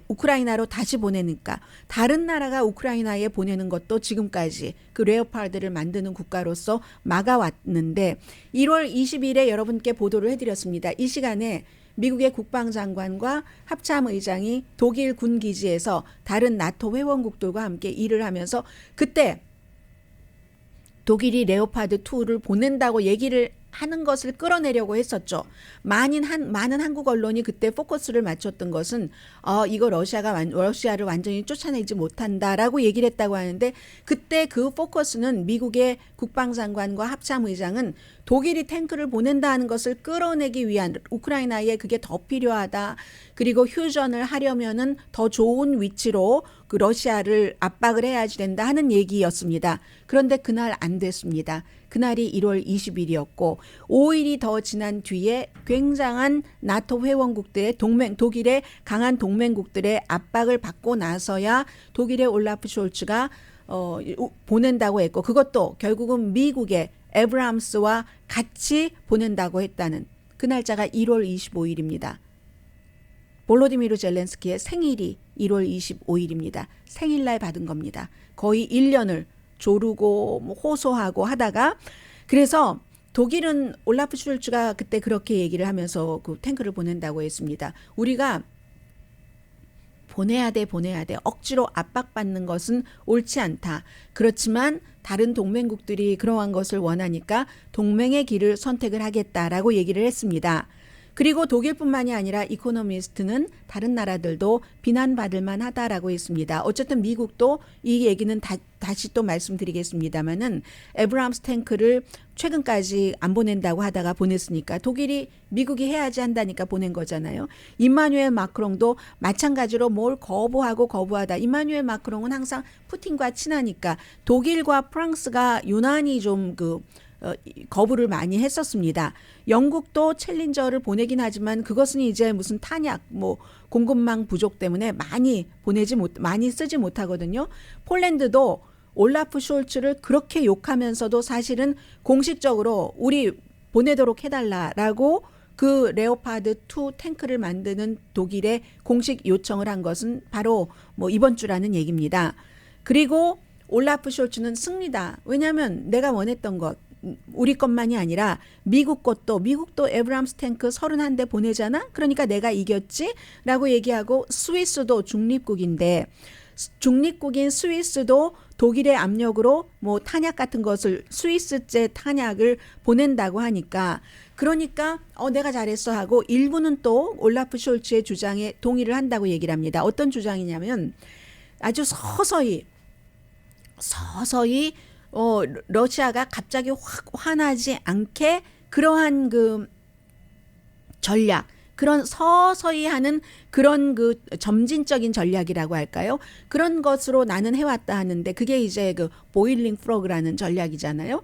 우크라이나로 다시 보내니까 다른 나라가 우크라이나에 보내는 것도 지금까지 그 레오파르드를 만드는 국가로서 막아왔는데 1월 20일에 여러분께 보도를 해드렸습니다. 이 시간에 미국의 국방장관과 합참의장이 독일 군기지에서 다른 나토 회원국들과 함께 일을 하면서 그때 독일이 레오파드 2를 보낸다고 얘기를 하는 것을 끌어내려고 했었죠. 많은 한국 언론이 그때 포커스를 맞췄던 것은 이거 러시아를 완전히 쫓아내지 못한다라고 얘기를 했다고 하는데 그때 그 포커스는 미국의 국방장관과 합참의장은 독일이 탱크를 보낸다 하는 것을 끌어내기 위한 우크라이나에 그게 더 필요하다. 그리고 휴전을 하려면은 더 좋은 위치로 그 러시아를 압박을 해야지 된다 하는 얘기였습니다. 그런데 그날 안 됐습니다. 그날이 1월 20일이었고 5일이 더 지난 뒤에 굉장한 나토 회원국들의 독일의 강한 동맹국들의 압박을 받고 나서야 독일의 올라프 숄츠가 보낸다고 했고 그것도 결국은 미국의 에브람스와 같이 보낸다고 했다는 그 날짜가 1월 25일입니다. 볼로디미르 젤렌스키의 생일이 1월 25일입니다. 생일날 받은 겁니다. 거의 1년을 조르고 호소하고 하다가 그래서 독일은 올라프 숄츠가 그때 그렇게 얘기를 하면서 그 탱크를 보낸다고 했습니다. 우리가 보내야 돼 억지로 압박받는 것은 옳지 않다. 그렇지만 다른 동맹국들이 그러한 것을 원하니까 동맹의 길을 선택을 하겠다라고 얘기를 했습니다. 그리고 독일뿐만이 아니라 이코노미스트는 다른 나라들도 비난받을 만하다라고 했습니다. 어쨌든 미국도 이 얘기는 다시 또 말씀드리겠습니다마는 에브람스 탱크를 최근까지 안 보낸다고 하다가 보냈으니까 독일이 미국이 해야지 한다니까 보낸 거잖아요. 임마누엘 마크롱도 마찬가지로 뭘 거부하다. 임마누엘 마크롱은 항상 푸틴과 친하니까 독일과 프랑스가 유난히 좀 거부를 많이 했었습니다. 영국도 챌린저를 보내긴 하지만 그것은 이제 무슨 탄약, 공급망 부족 때문에 많이 쓰지 못하거든요. 폴란드도 올라프 숄츠를 그렇게 욕하면서도 사실은 공식적으로 우리 보내도록 해달라라고 그 레오파드 2 탱크를 만드는 독일에 공식 요청을 한 것은 바로 이번 주라는 얘기입니다. 그리고 올라프 숄츠는 승리다. 왜냐하면 내가 원했던 것 우리 것만이 아니라 미국도 에브람스 탱크 31대 보내잖아. 그러니까 내가 이겼지 라고 얘기하고 스위스도 중립국인데 중립국인 스위스도 독일의 압력으로 탄약 같은 것을 스위스제 탄약을 보낸다고 하니까 그러니까 내가 잘했어 하고 일부는 또 올라프 숄츠의 주장에 동의를 한다고 얘기를 합니다. 어떤 주장이냐면 아주 서서히 러시아가 갑자기 확 화나지 않게 그러한 그 전략, 그런 서서히 하는 그런 그 점진적인 전략이라고 할까요? 그런 것으로 나는 해왔다 하는데 그게 이제 그 보일링 프로그라는 전략이잖아요.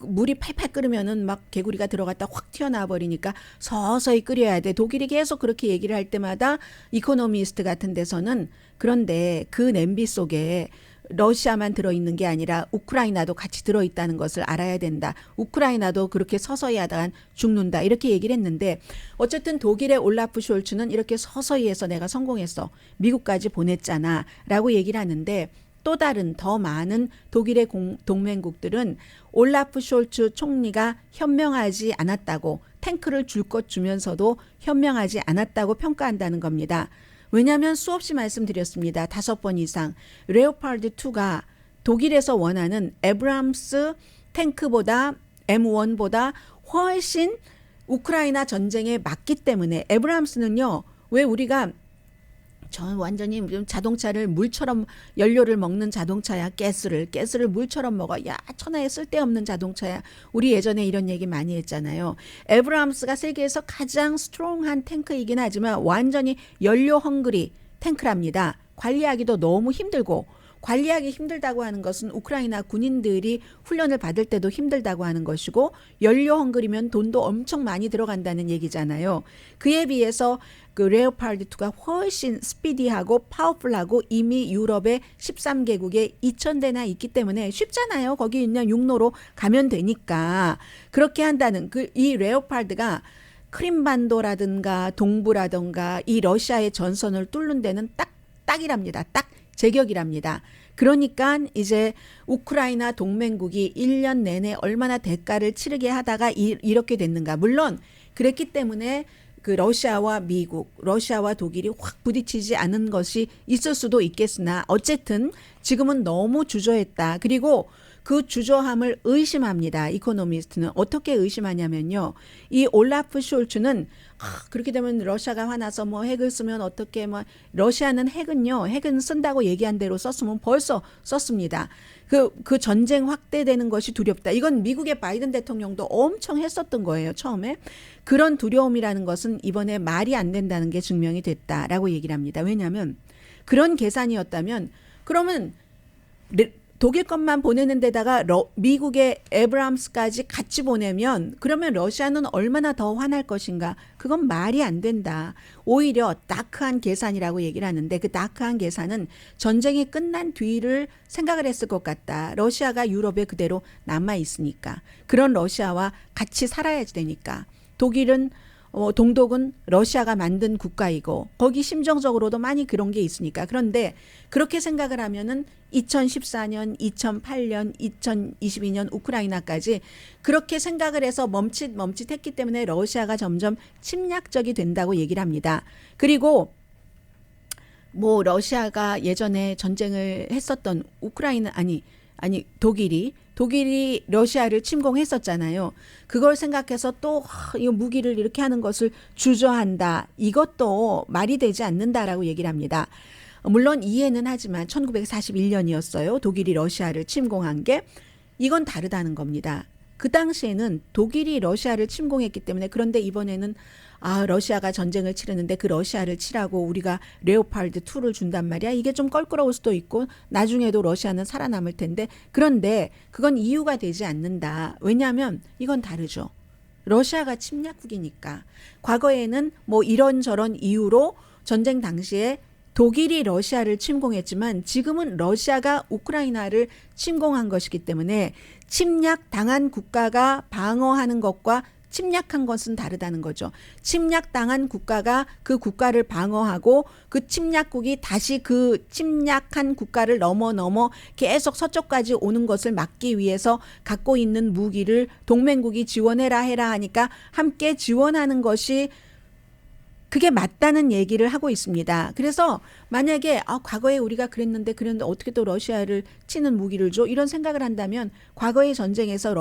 물이 팔팔 끓으면은 막 개구리가 들어갔다 확 튀어나와 버리니까 서서히 끓여야 돼. 독일이 계속 그렇게 얘기를 할 때마다 이코노미스트 같은 데서는 그런데 그 냄비 속에 러시아만 들어있는 게 아니라 우크라이나도 같이 들어있다는 것을 알아야 된다. 우크라이나도 그렇게 서서히 하다가 죽는다. 이렇게 얘기를 했는데 어쨌든 독일의 올라프 숄츠는 이렇게 서서히 해서 내가 성공했어. 미국까지 보냈잖아. 라고 얘기를 하는데 또 다른 더 많은 독일의 동맹국들은 올라프 숄츠 총리가 현명하지 않았다고 탱크를 줄 것 주면서도 현명하지 않았다고 평가한다는 겁니다. 왜냐하면 수없이 말씀드렸습니다. 5번 이상. 레오파드 2가 독일에서 원하는 에브람스 탱크보다 M1보다 훨씬 우크라이나 전쟁에 맞기 때문에 에브람스는요. 왜 우리가 저는 완전히 자동차를 물처럼 연료를 먹는 자동차야. 가스를 물처럼 먹어. 야, 천하에 쓸데없는 자동차야. 우리 예전에 이런 얘기 많이 했잖아요. 에브람스가 세계에서 가장 스트롱한 탱크이긴 하지만 완전히 연료 헝그리 탱크랍니다. 관리하기도 너무 힘들고, 관리하기 힘들다고 하는 것은 우크라이나 군인들이 훈련을 받을 때도 힘들다고 하는 것이고, 연료 헝그리면 돈도 엄청 많이 들어간다는 얘기잖아요. 그에 비해서 그 레오파드 2가 훨씬 스피디하고 파워풀하고 이미 유럽의 13개국에 2,000대나 있기 때문에 쉽잖아요. 거기 있는 육로로 가면 되니까. 그렇게 한다는 이 레오파드가 크림반도라든가 동부라든가 이 러시아의 전선을 뚫는 데는 딱이랍니다. 딱 제격이랍니다. 그러니까 이제 우크라이나 동맹국이 1년 내내 얼마나 대가를 치르게 하다가 이렇게 됐는가. 물론 그랬기 때문에 그 러시아와 미국, 러시아와 독일이 확 부딪히지 않은 것이 있을 수도 있겠으나 어쨌든 지금은 너무 주저했다. 그리고 그 주저함을 의심합니다. 이코노미스트는 어떻게 의심하냐면요. 이 올라프 숄츠는 그렇게 되면 러시아가 화나서 뭐 핵을 쓰면 어떻게 러시아는 핵은 쓴다고 얘기한 대로 썼으면 벌써 썼습니다. 그 전쟁 확대되는 것이 두렵다. 이건 미국의 바이든 대통령도 엄청 했었던 거예요. 처음에. 그런 두려움이라는 것은 이번에 말이 안 된다는 게 증명이 됐다라고 얘기를 합니다. 왜냐하면 그런 계산이었다면 그러면 독일 것만 보내는 데다가 미국의 에브람스까지 같이 보내면 그러면 러시아는 얼마나 더 화날 것인가. 그건 말이 안 된다. 오히려 다크한 계산이라고 얘기를 하는데 그 다크한 계산은 전쟁이 끝난 뒤를 생각을 했을 것 같다. 러시아가 유럽에 그대로 남아있으니까. 그런 러시아와 같이 살아야 되니까. 독일은 동독은 러시아가 만든 국가이고 거기 심정적으로도 많이 그런 게 있으니까. 그런데 그렇게 생각을 하면은 2014년, 2008년, 2022년 우크라이나까지 그렇게 생각을 해서 멈칫했기 때문에 러시아가 점점 침략적이 된다고 얘기를 합니다. 그리고 뭐 러시아가 예전에 전쟁을 했었던 독일이 러시아를 침공했었잖아요. 그걸 생각해서 또 이 무기를 이렇게 하는 것을 주저한다. 이것도 말이 되지 않는다라고 얘기를 합니다. 물론 이해는 하지만 1941년이었어요. 독일이 러시아를 침공한 게. 이건 다르다는 겁니다. 그 당시에는 독일이 러시아를 침공했기 때문에 그런데 이번에는 러시아가 전쟁을 치르는데 그 러시아를 치라고 우리가 레오파드 2를 준단 말이야. 이게 좀 껄끄러울 수도 있고 나중에도 러시아는 살아남을 텐데 그런데 그건 이유가 되지 않는다. 왜냐하면 이건 다르죠. 러시아가 침략국이니까. 과거에는 뭐 이런저런 이유로 전쟁 당시에 독일이 러시아를 침공했지만 지금은 러시아가 우크라이나를 침공한 것이기 때문에 침략당한 국가가 방어하는 것과 침략한 것은 다르다는 거죠. 침략당한 국가가 그 국가를 방어하고 그 침략국이 다시 그 침략한 국가를 넘어 계속 서쪽까지 오는 것을 막기 위해서 갖고 있는 무기를 동맹국이 지원해라 하니까 함께 지원하는 것이 그게 맞다는 얘기를 하고 있습니다. 그래서 만약에 과거에 우리가 그랬는데 어떻게 또 러시아를 치는 무기를 줘? 이런 생각을 한다면 과거의 전쟁에서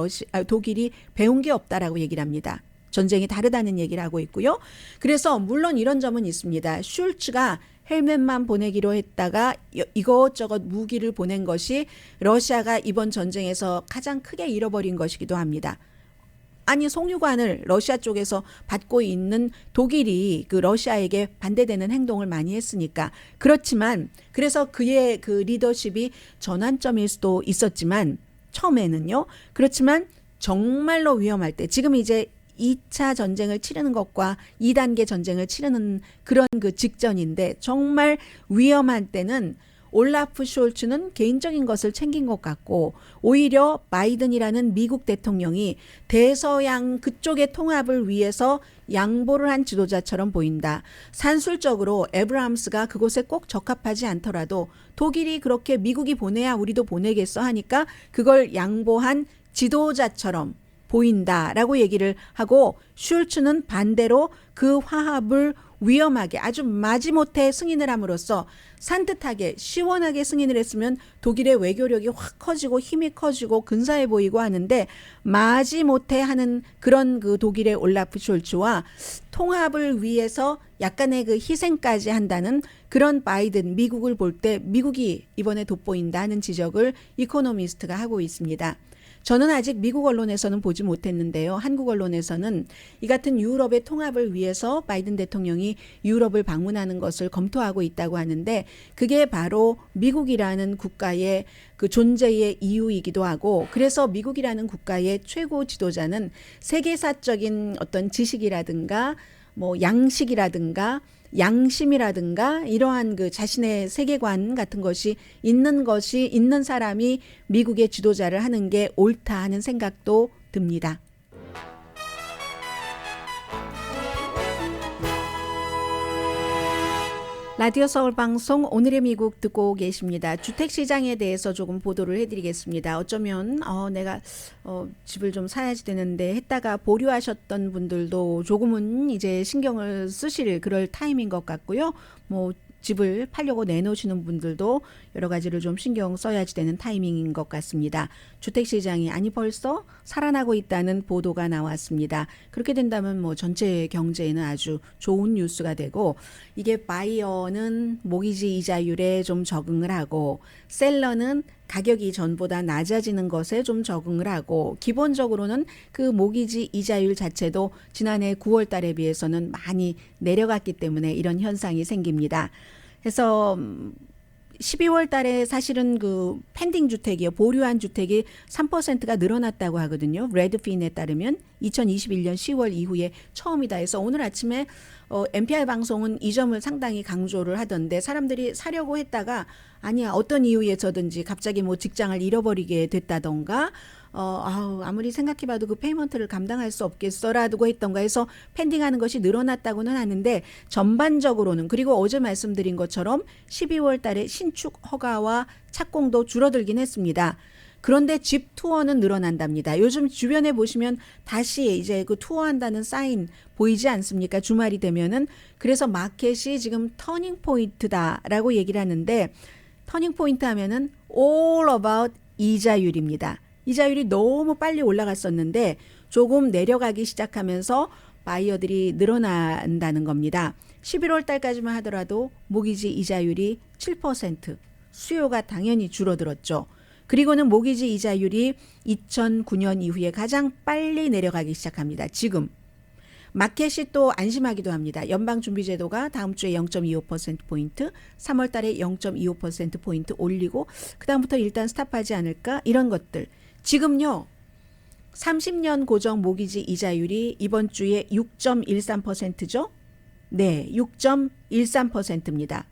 독일이 배운 게 없다라고 얘기를 합니다. 전쟁이 다르다는 얘기를 하고 있고요. 그래서 물론 이런 점은 있습니다. 슐츠가 헬멧만 보내기로 했다가 이것저것 무기를 보낸 것이 러시아가 이번 전쟁에서 가장 크게 잃어버린 것이기도 합니다. 아니 송유관을 러시아 쪽에서 받고 있는 독일이 그 러시아에게 반대되는 행동을 많이 했으니까. 그렇지만 그래서 그의 그 리더십이 전환점일 수도 있었지만 처음에는요. 그렇지만 정말로 위험할 때 지금 이제 2차 전쟁을 치르는 것과 2단계 전쟁을 치르는 그런 그 직전인데 정말 위험한 때는 올라프 숄츠는 개인적인 것을 챙긴 것 같고 오히려 바이든이라는 미국 대통령이 대서양 그쪽의 통합을 위해서 양보를 한 지도자처럼 보인다. 산술적으로 에브람스가 그곳에 꼭 적합하지 않더라도 독일이 그렇게 미국이 보내야 우리도 보내겠어 하니까 그걸 양보한 지도자처럼 보인다라고 얘기를 하고 슐츠는 반대로 그 화합을 위험하게 아주 마지못해 승인을 함으로써 산뜻하게 시원하게 승인을 했으면 독일의 외교력이 확 커지고 힘이 커지고 근사해 보이고 하는데 마지못해 하는 그런 그 독일의 올라프 숄츠와 통합을 위해서 약간의 그 희생까지 한다는 그런 바이든 미국을 볼 때 미국이 이번에 돋보인다 하는 지적을 이코노미스트가 하고 있습니다. 저는 아직 미국 언론에서는 보지 못했는데요. 한국 언론에서는 이 같은 유럽의 통합을 위해서 바이든 대통령이 유럽을 방문하는 것을 검토하고 있다고 하는데 그게 바로 미국이라는 국가의 그 존재의 이유이기도 하고 그래서 미국이라는 국가의 최고 지도자는 세계사적인 어떤 지식이라든가 뭐 양식이라든가 양심이라든가 이러한 그 자신의 세계관 같은 것이 있는 사람이 미국의 지도자를 하는 게 옳다 하는 생각도 듭니다. 라디오 서울 방송 오늘의 미국 듣고 계십니다. 주택시장에 대해서 조금 보도를 해드리겠습니다. 어쩌면 내가 집을 좀 사야지 되는데 했다가 보류하셨던 분들도 조금은 이제 신경을 쓰실 그럴 타임인 것 같고요. 뭐 집을 팔려고 내놓으시는 분들도 여러 가지를 좀 신경 써야지 되는 타이밍인 것 같습니다. 주택시장이 아니 벌써 살아나고 있다는 보도가 나왔습니다. 그렇게 된다면 뭐 전체 경제에는 아주 좋은 뉴스가 되고 이게 바이어는 모기지 이자율에 좀 적응을 하고 셀러는 가격이 전보다 낮아지는 것에 좀 적응을 하고 기본적으로는 그 모기지 이자율 자체도 지난해 9월 달에 비해서는 많이 내려갔기 때문에 이런 현상이 생깁니다. 그래서 12월 달에 사실은 그 펜딩 주택이요. 보류한 주택이 3%가 늘어났다고 하거든요. 레드핀에 따르면 2021년 10월 이후에 처음이다 해서 오늘 아침에 NPR 방송은 이 점을 상당히 강조를 하던데 사람들이 사려고 했다가 아니야 어떤 이유에서든지 갑자기 뭐 직장을 잃어버리게 됐다던가 아무리 생각해봐도 그 페이먼트를 감당할 수 없겠어라고 했던가 해서 펜딩하는 것이 늘어났다고는 하는데 전반적으로는 그리고 어제 말씀드린 것처럼 12월 달에 신축 허가와 착공도 줄어들긴 했습니다. 그런데 집 투어는 늘어난답니다. 요즘 주변에 보시면 다시 이제 그 투어한다는 사인 보이지 않습니까? 주말이 되면은. 그래서 마켓이 지금 터닝 포인트다라고 얘기를 하는데 터닝 포인트 하면은 all about 이자율입니다. 이자율이 너무 빨리 올라갔었는데 조금 내려가기 시작하면서 바이어들이 늘어난다는 겁니다. 11월 달까지만 하더라도 모기지 이자율이 7%, 수요가 당연히 줄어들었죠. 그리고는 모기지 이자율이 2009년 이후에 가장 빨리 내려가기 시작합니다. 지금 마켓이 또 안심하기도 합니다. 연방준비제도가 다음 주에 0.25%포인트, 3월 달에 0.25%포인트 올리고 그다음부터 일단 스탑하지 않을까 이런 것들. 지금요. 30년 고정 모기지 이자율이 이번 주에 6.13%죠. 네, 6.13%입니다.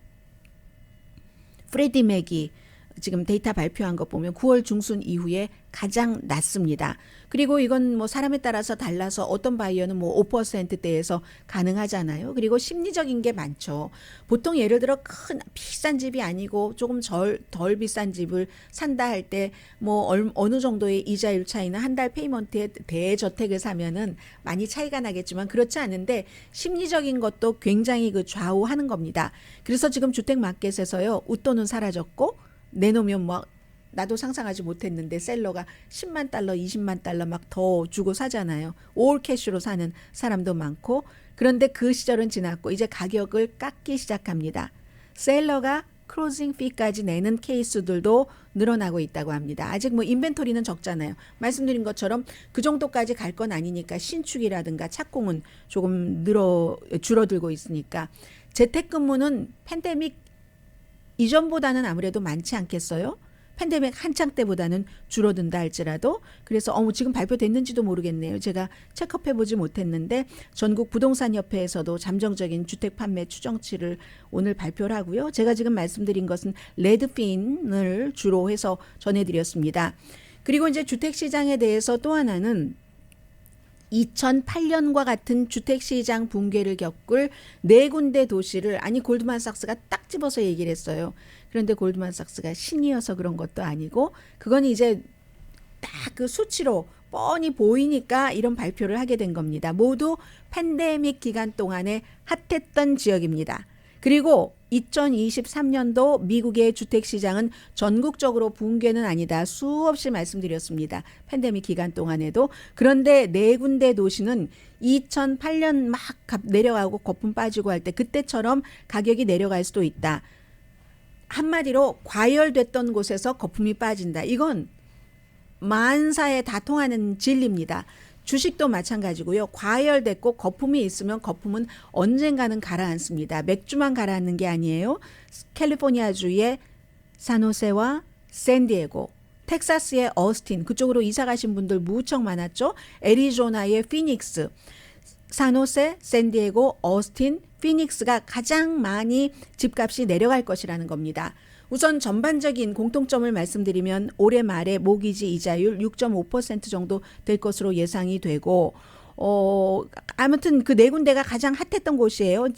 프레디 맥이 지금 데이터 발표한 거 보면 9월 중순 이후에 가장 낮습니다. 그리고 이건 뭐 사람에 따라서 달라서 어떤 바이어는 뭐 5%대에서 가능하잖아요. 그리고 심리적인 게 많죠. 보통 예를 들어 큰 비싼 집이 아니고 조금 덜 비싼 집을 산다 할 때 뭐 어느 정도의 이자율 차이나 한 달 페이먼트에 대저택을 사면은 많이 차이가 나겠지만 그렇지 않은데 심리적인 것도 굉장히 그 좌우하는 겁니다. 그래서 지금 주택 마켓에서요. 웃돈은 사라졌고 내놓으면 뭐 나도 상상하지 못했는데 셀러가 10만 달러, 20만 달러 막 더 주고 사잖아요. 올 캐시로 사는 사람도 많고 그런데 그 시절은 지났고 이제 가격을 깎기 시작합니다. 셀러가 크로징 피까지 내는 케이스들도 늘어나고 있다고 합니다. 아직 뭐 인벤토리는 적잖아요. 말씀드린 것처럼 그 정도까지 갈 건 아니니까 신축이라든가 착공은 조금 줄어들고 있으니까 재택근무는 팬데믹 이전보다는 아무래도 많지 않겠어요? 팬데믹 한창 때보다는 줄어든다 할지라도 그래서 지금 발표됐는지도 모르겠네요. 제가 체크해보지 못했는데 전국 부동산협회에서도 잠정적인 주택 판매 추정치를 오늘 발표를 하고요. 제가 지금 말씀드린 것은 레드핀을 주로 해서 전해드렸습니다. 그리고 이제 주택시장에 대해서 또 하나는 2008년과 같은 주택시장 붕괴를 겪을 4군데 도시를 골드만삭스가 딱 집어서 얘기를 했어요. 그런데 골드만삭스가 신이어서 그런 것도 아니고 그건 이제 딱 그 수치로 뻔히 보이니까 이런 발표를 하게 된 겁니다. 모두 팬데믹 기간 동안에 핫했던 지역입니다. 그리고 2023년도 미국의 주택시장은 전국적으로 붕괴는 아니다. 수없이 말씀드렸습니다. 팬데믹 기간 동안에도. 그런데 네 군데 도시는 2008년 막 내려가고 거품 빠지고 할 때 그때처럼 가격이 내려갈 수도 있다. 한마디로 과열됐던 곳에서 거품이 빠진다. 이건 만사에 다 통하는 진리입니다. 주식도 마찬가지고요. 과열됐고 거품이 있으면 거품은 언젠가는 가라앉습니다. 맥주만 가라앉는 게 아니에요. 캘리포니아주의 산호세와 샌디에고, 텍사스의 어스틴, 그쪽으로 이사 가신 분들 무척 많았죠. 애리조나의 피닉스, 산호세, 샌디에고, 어스틴, 피닉스가 가장 많이 집값이 내려갈 것이라는 겁니다. 우선 전반적인 공통점을 말씀드리면 올해 말에 모기지 이자율 6.5% 정도 될 것으로 예상이 되고 아무튼 그 네 군데가 가장 핫했던 곳이에요.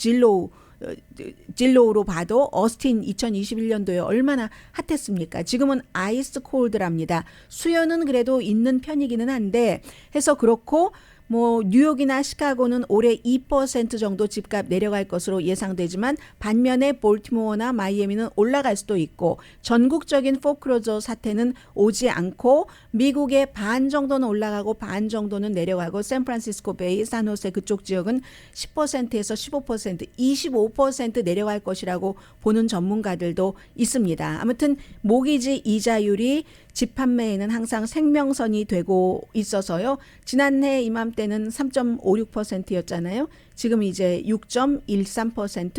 진로우로 봐도 어스틴 2021년도에 얼마나 핫했습니까? 지금은 아이스 콜드랍니다. 수요는 그래도 있는 편이기는 한데 해서 그렇고 뭐 뉴욕이나 시카고는 올해 2% 정도 집값 내려갈 것으로 예상되지만 반면에 볼티모어나 마이애미는 올라갈 수도 있고 전국적인 포크로저 사태는 오지 않고 미국의 반 정도는 올라가고 반 정도는 내려가고 샌프란시스코 베이, 산호세 그쪽 지역은 10%에서 15%, 25% 내려갈 것이라고 보는 전문가들도 있습니다. 아무튼 모기지 이자율이 집 판매에는 항상 생명선이 되고 있어서요. 지난해 이맘때는 3.56%였잖아요. 지금 이제 6.13%,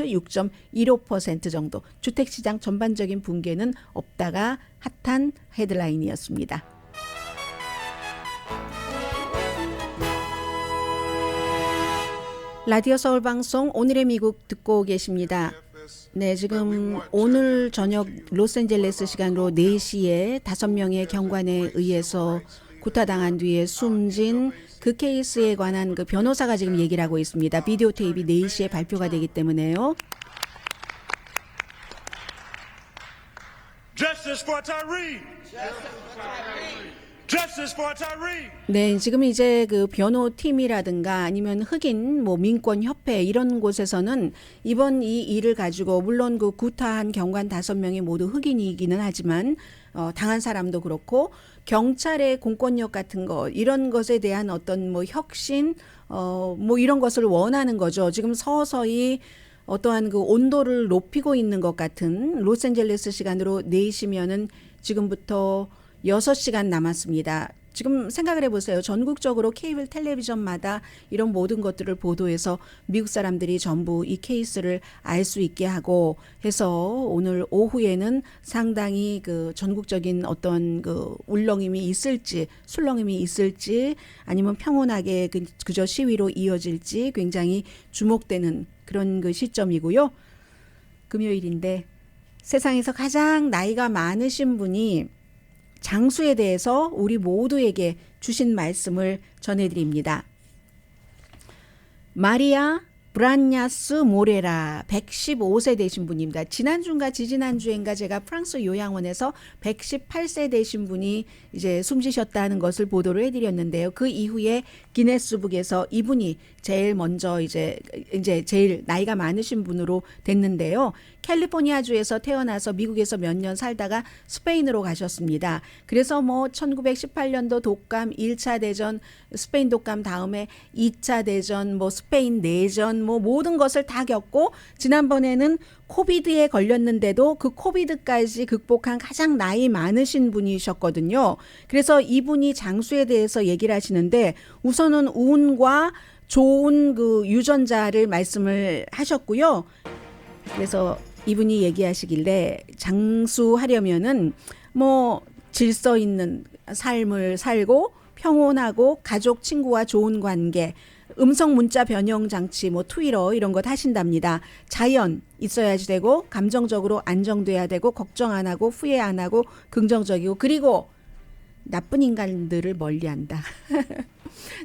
6.15% 정도. 주택시장 전반적인 붕괴는 없다가 핫한 헤드라인이었습니다. 라디오 서울 방송 오늘의 미국 듣고 계십니다. 네, 지금 오늘 저녁 로스앤젤레스 시간으로 4시에 5명의 경관에 의해서 구타당한 뒤에 숨진 그 케이스에 관한 그 변호사가 지금 얘기를 하고 있습니다. 비디오 테이프 4시에 발표가 되기 때문에요. Justice for Tyree. Justice for Tyree. 네, 지금 이제 그 변호팀이라든가 아니면 흑인 뭐 민권협회 이런 곳에서는 이번 이 일을 가지고 물론 그 구타한 경관 5명이 모두 흑인이기는 하지만 당한 사람도 그렇고 경찰의 공권력 같은 거 이런 것에 대한 어떤 뭐 혁신 뭐 이런 것을 원하는 거죠. 지금 서서히 어떠한 그 온도를 높이고 있는 것 같은 로스앤젤레스 시간으로 4시면은 지금부터 6시간 남았습니다. 지금 생각을 해보세요. 전국적으로 케이블 텔레비전마다 이런 모든 것들을 보도해서 미국 사람들이 전부 이 케이스를 알 수 있게 하고 해서 오늘 오후에는 상당히 그 전국적인 어떤 그 울렁임이 있을지 술렁임이 있을지 아니면 평온하게 그저 시위로 이어질지 굉장히 주목되는 그런 그 시점이고요. 금요일인데 세상에서 가장 나이가 많으신 분이 장수에 대해서 우리 모두에게 주신 말씀을 전해드립니다. 마리아 브란야스 모레라 115세 되신 분입니다. 지난주인가 지지난주인가 제가 프랑스 요양원에서 118세 되신 분이 이제 숨지셨다는 것을 보도를 해드렸는데요. 그 이후에 기네스북에서 이분이 제일 먼저 이제 제일 나이가 많으신 분으로 됐는데요. 캘리포니아주에서 태어나서 미국에서 몇 년 살다가 스페인으로 가셨습니다. 그래서 뭐 1918년도 독감 1차 대전 스페인 독감 다음에 2차 대전 뭐 스페인 내전 뭐 모든 것을 다 겪고 지난번에는 코비드에 걸렸는데도 그 코비드까지 극복한 가장 나이 많으신 분이셨거든요. 그래서 이분이 장수에 대해서 얘기를 하시는데 우선은 운과 좋은 그 유전자를 말씀을 하셨고요. 그래서 이분이 얘기하시길래 장수하려면은 뭐 질서 있는 삶을 살고 평온하고 가족 친구와 좋은 관계 음성 문자 변형 장치 뭐 트위터 이런 것 하신답니다. 자연 있어야지 되고 감정적으로 안정돼야 되고 걱정 안 하고 후회 안 하고 긍정적이고 그리고 나쁜 인간들을 멀리한다.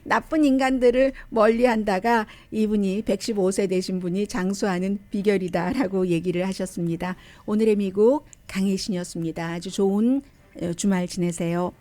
나쁜 인간들을 멀리한다가 이분이 115세 되신 분이 장수하는 비결이다라고 얘기를 하셨습니다. 오늘의 미국 강혜신이었습니다. 아주 좋은 주말 지내세요.